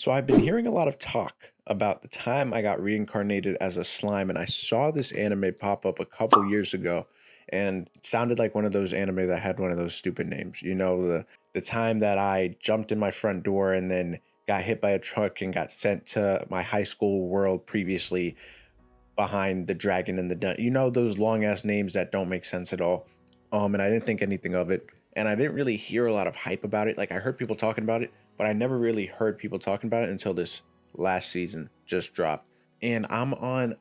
So I've been hearing a lot of talk about the time I got reincarnated as a slime, and I saw this anime pop up a couple years ago, and it sounded like one of those anime that had one of those stupid names. The time that I jumped in my front door and then got hit by a truck and got sent to my high school world previously behind the dragon and the dun. Those long ass names that don't make sense at all. And I didn't think anything of it, and I didn't really hear a lot of hype about it. Like I heard people talking about it, but I never really heard people talking about it until this last season just dropped. And I'm on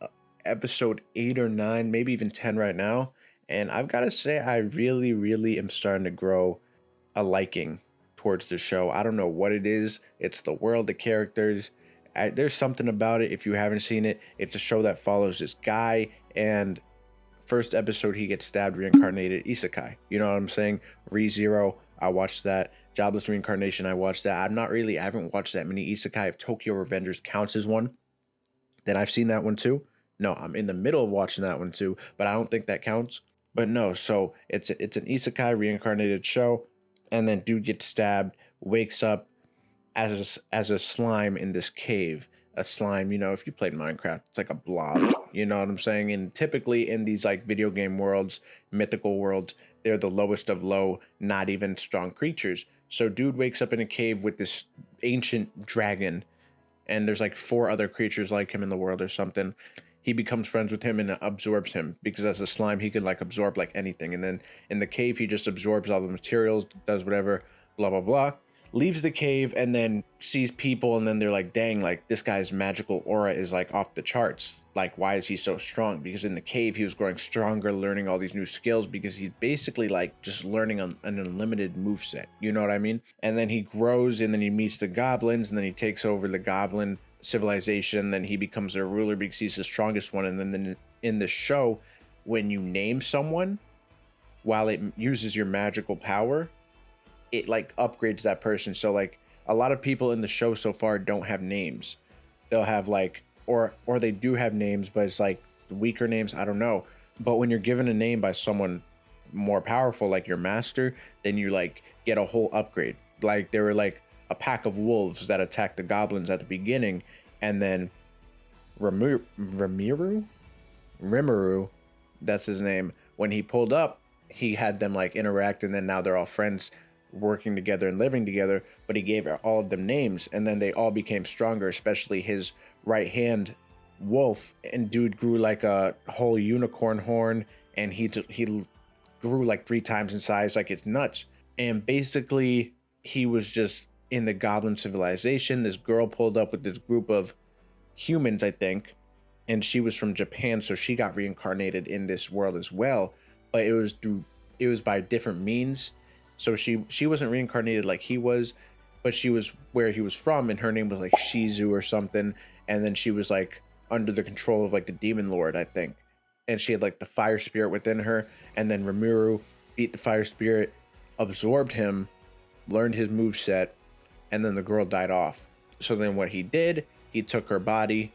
episode 8 or 9, maybe even 10 right now. And I've got to say, I really, really am starting to grow a liking towards the show. I don't know what it is. It's the world, the characters. There's something about it. If you haven't seen it, it's a show that follows this guy, and first episode he gets stabbed, reincarnated, isekai. You know what I'm saying? ReZero, I watched that. Jobless Reincarnation, I watched that. I haven't watched that many isekai. If Tokyo Revengers counts as one, then I've seen that one too. No, I'm in the middle of watching that one too, but I don't think that counts. But no, so it's an isekai reincarnated show, and then dude gets stabbed, wakes up as a slime in this cave. A slime, if you played Minecraft, it's like a blob. You know what I'm saying? And typically in these like video game worlds, mythical worlds, they're the lowest of low, not even strong creatures. So dude wakes up in a cave with this ancient dragon, and there's like four other creatures like him in the world or something. He becomes friends with him and absorbs him, because as a slime he can like absorb like anything. And then in the cave he just absorbs all the materials, does whatever, blah blah blah. Leaves the cave and then sees people, and then they're like, dang, like this guy's magical aura is like off the charts. Like, why is he so strong? Because in the cave he was growing stronger, learning all these new skills, because he's basically like just learning an unlimited moveset. You know what I mean? And then he grows, and then he meets the goblins, and then he takes over the goblin civilization. Then he becomes their ruler because he's the strongest one. And then in the show, when you name someone, while it uses your magical power, it like upgrades that person. So like a lot of people in the show so far don't have names. They'll have like, or they do have names, but it's like weaker names. I don't know. But when you're given a name by someone more powerful, like your master, then you like get a whole upgrade. Like there were like a pack of wolves that attacked the goblins at the beginning, and then Rimuru, that's his name. When he pulled up, he had them like interact, and then now they're all friends, working together and living together. But he gave all of them names, and then they all became stronger, especially his right hand wolf. And dude grew like a whole unicorn horn, and he grew like 3 times in size. Like, it's nuts. And basically he was just in the goblin civilization. This girl pulled up with this group of humans, I think, and she was from Japan, so she got reincarnated in this world as well. But it was by different means. So she wasn't reincarnated like he was, but she was where he was from, and her name was like Shizu or something. And then she was like under the control of like the demon lord, I think. And she had like the fire spirit within her. And then Rimuru beat the fire spirit, absorbed him, learned his moveset, and then the girl died off. So then what he did, he took her body,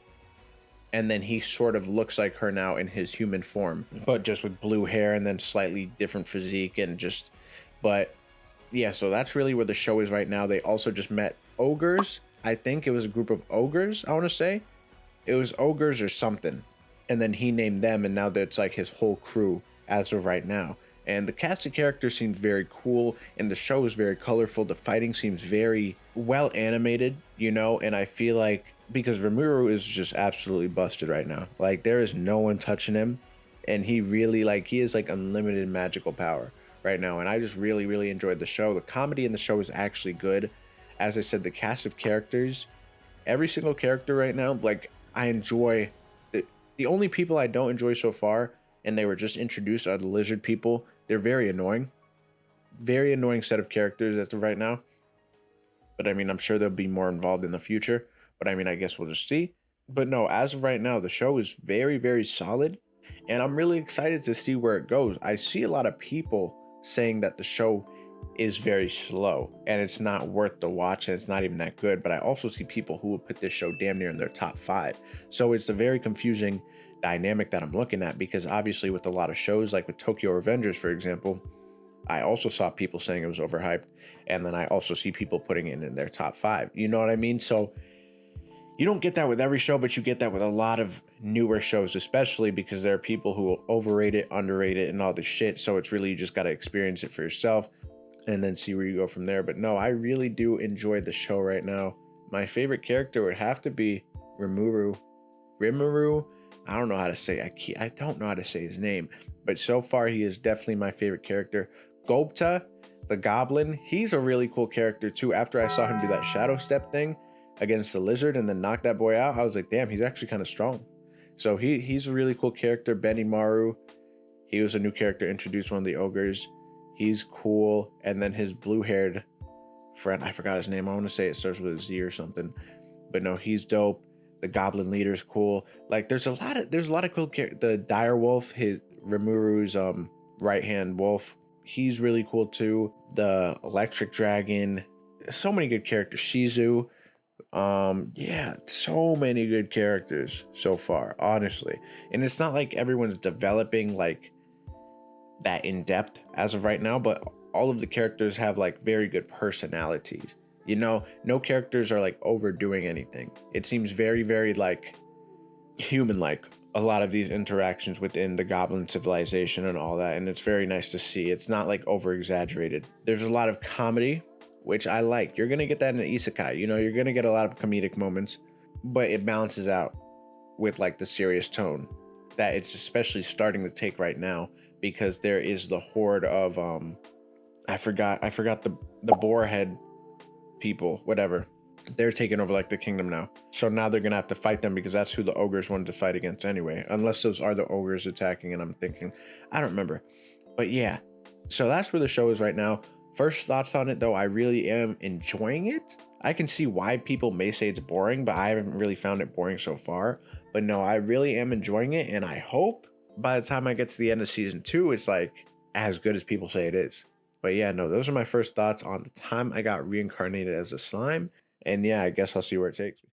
and then he sort of looks like her now in his human form, but just with blue hair and then slightly different physique and just... But yeah, so that's really where the show is right now. They also just met ogres. I think it was a group of ogres, I want to say. It was ogres or something. And then he named them, and now that's like his whole crew as of right now. And the cast of characters seems very cool, and the show is very colorful. The fighting seems very well animated, and I feel like, because Rimuru is just absolutely busted right now. Like, there is no one touching him, and he really, like, he has like unlimited magical power right now. And I just really, really enjoyed the show. The comedy in the show is actually good. As I said, the cast of characters, every single character right now, like, I enjoy. The only people I don't enjoy so far, and they were just introduced, are the lizard people. They're very annoying. Very annoying set of characters as of right now. But I mean, I'm sure they'll be more involved in the future. But I mean, I guess we'll just see. But no, as of right now, the show is very, very solid. And I'm really excited to see where it goes. I see a lot of people saying that the show is very slow and it's not worth the watch, and it's not even that good. But I also see people who will put this show damn near in their top 5. So it's a very confusing dynamic that I'm looking at, because obviously with a lot of shows, like with Tokyo Revengers, for example, I also saw people saying it was overhyped, and then I also see people putting it in their top 5. You know what I mean? So You don't get that with every show, but you get that with a lot of newer shows, especially because there are people who overrate it, underrate it, and all this shit. So it's really, you just got to experience it for yourself and then see where you go from there. But no, I really do enjoy the show right now. My favorite character would have to be Rimuru. Rimuru, I don't know how to say. I don't know how to say his name, but so far he is definitely my favorite character. Gobta, the Goblin, he's a really cool character too. After I saw him do that shadow step thing against the lizard and then knock that boy out, I was like, damn, he's actually kind of strong. So he's a really cool character. Benimaru, he was a new character introduced, one of the ogres. He's cool. And then his blue-haired friend, I forgot his name. I want to say it starts with a Z or something, but no, he's dope. The goblin leader's cool. Like there's a lot of cool characters. The dire wolf, his Rimuru's right hand wolf, he's really cool too. The electric dragon, so many good characters. Shizu, yeah, so many good characters so far, honestly. And it's not like everyone's developing like that in depth as of right now, but all of the characters have like very good personalities. You know, no characters are like overdoing anything. It seems very, very like human like, a lot of these interactions within the goblin civilization and all that. And it's very nice to see. It's not like over exaggerated. There's a lot of comedy, which I like. You're going to get that in an isekai. You know, you're going to get a lot of comedic moments, but it balances out with like the serious tone that it's especially starting to take right now, because there is the horde of I forgot the boarhead people, whatever. They're taking over like the kingdom now. So now they're gonna have to fight them, because that's who the ogres wanted to fight against anyway. Unless those are the ogres attacking, and I'm thinking, I don't remember. But yeah, so that's where the show is right now. First thoughts on it though, I really am enjoying it. I can see why people may say it's boring, but I haven't really found it boring so far. But no, I really am enjoying it, and I hope by the time I get to the end of season 2, it's like as good as people say it is. But yeah, no, those are my first thoughts on the time I got reincarnated as a slime. And yeah, I guess I'll see where it takes me.